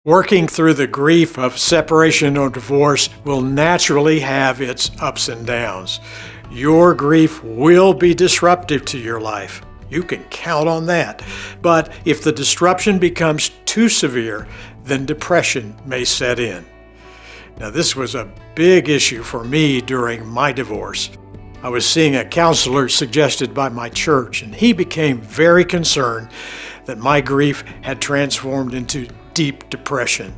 Working through the grief of separation or divorce will naturally have its ups and downs. Your grief will be disruptive to your life. You can count on that. But if the disruption becomes too severe, then depression may set in. Now, this was a big issue for me during my divorce. I was seeing a counselor suggested by my church, and he became very concerned that my grief had transformed into deep depression.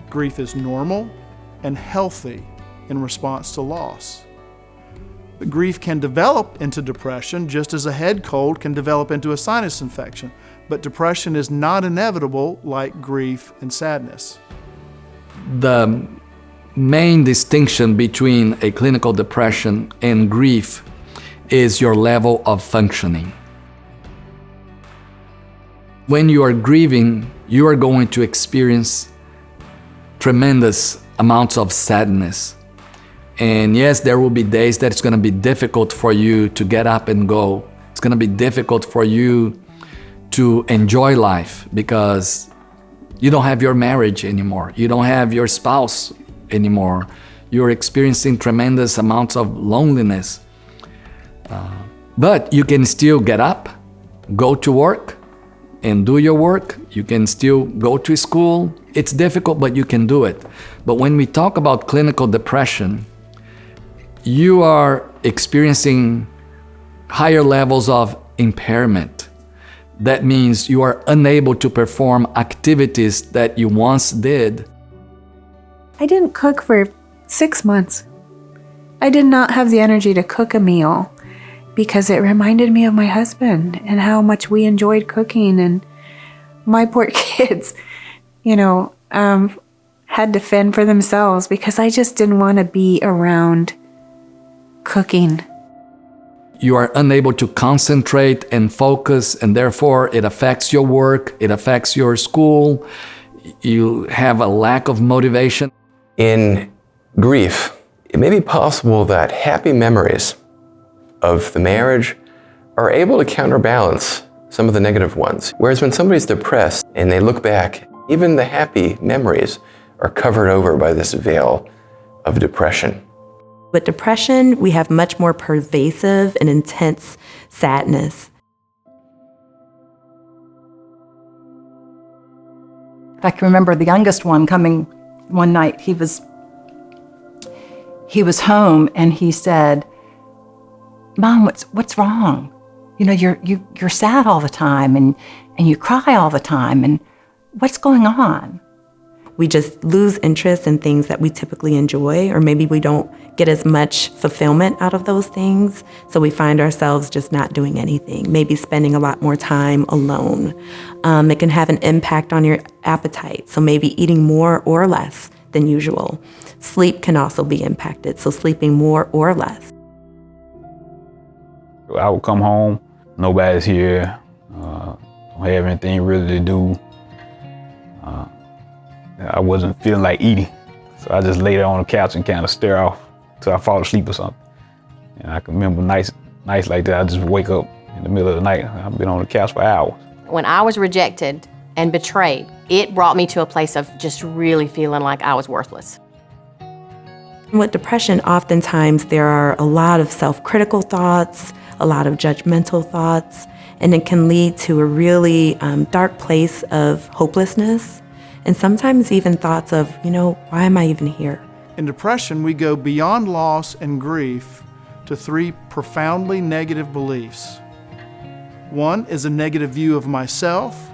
Grief is normal and healthy in response to loss. But grief can develop into depression just as a head cold can develop into a sinus infection. But depression is not inevitable like grief and sadness. The main distinction between a clinical depression and grief is your level of functioning. When you are grieving, you are going to experience tremendous amounts of sadness. And yes, there will be days that it's going to be difficult for you to get up and go. It's going to be difficult for you to enjoy life because you don't have your marriage anymore. You don't have your spouse anymore. You're experiencing tremendous amounts of loneliness. But you can still get up, go to work, and do your work. You can still go to school. It's difficult, but you can do it. But when we talk about clinical depression, you are experiencing higher levels of impairment. That means you are unable to perform activities that you once did. I didn't cook for 6 months. I did not have the energy to cook a meal because it reminded me of my husband and how much we enjoyed cooking, and my poor kids, had to fend for themselves because I just didn't want to be around cooking. You are unable to concentrate and focus, and therefore it affects your work, it affects your school. You have a lack of motivation. In grief, it may be possible that happy memories of the marriage are able to counterbalance some of the negative ones. Whereas when somebody's depressed and they look back, even the happy memories are covered over by this veil of depression. With depression, we have much more pervasive and intense sadness. I can remember the youngest one coming one night. He was home and he said, "Mom, what's wrong? You're sad all the time and you cry all the time, and what's going on?" We just lose interest in things that we typically enjoy, or maybe we don't get as much fulfillment out of those things. So we find ourselves just not doing anything, maybe spending a lot more time alone. It can have an impact on your appetite, so maybe eating more or less than usual. Sleep can also be impacted, so sleeping more or less. I would come home, nobody's here, don't have anything really to do. I wasn't feeling like eating, so I just lay there on the couch and kind of stare off till I fall asleep or something. And I can remember nights like that, I just wake up in the middle of the night. I've been on the couch for hours. When I was rejected and betrayed, it brought me to a place of just really feeling like I was worthless. With depression, oftentimes there are a lot of self-critical thoughts, a lot of judgmental thoughts, and it can lead to a really dark place of hopelessness, and sometimes even thoughts of, why am I even here? In depression, we go beyond loss and grief to 3 profoundly negative beliefs. One is a negative view of myself.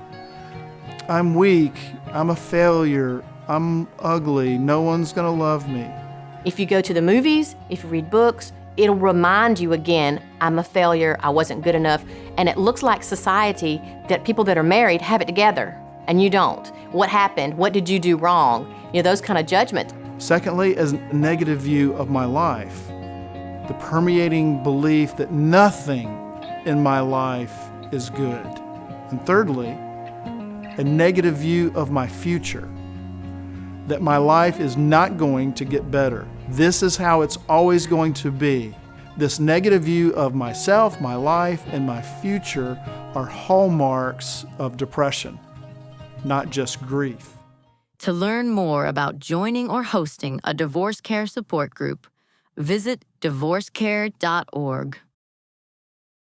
I'm weak, I'm a failure, I'm ugly, no one's gonna love me. If you go to the movies, if you read books, it'll remind you again, I'm a failure, I wasn't good enough. And it looks like society that people that are married have it together, and you don't. What happened? What did you do wrong? Those kind of judgments. Secondly, is a negative view of my life. The permeating belief that nothing in my life is good. And thirdly, a negative view of my future, that my life is not going to get better. This is how it's always going to be. This negative view of myself, my life, and my future are hallmarks of depression. not just grief. To learn more about joining or hosting a divorce care support group, visit divorcecare.org.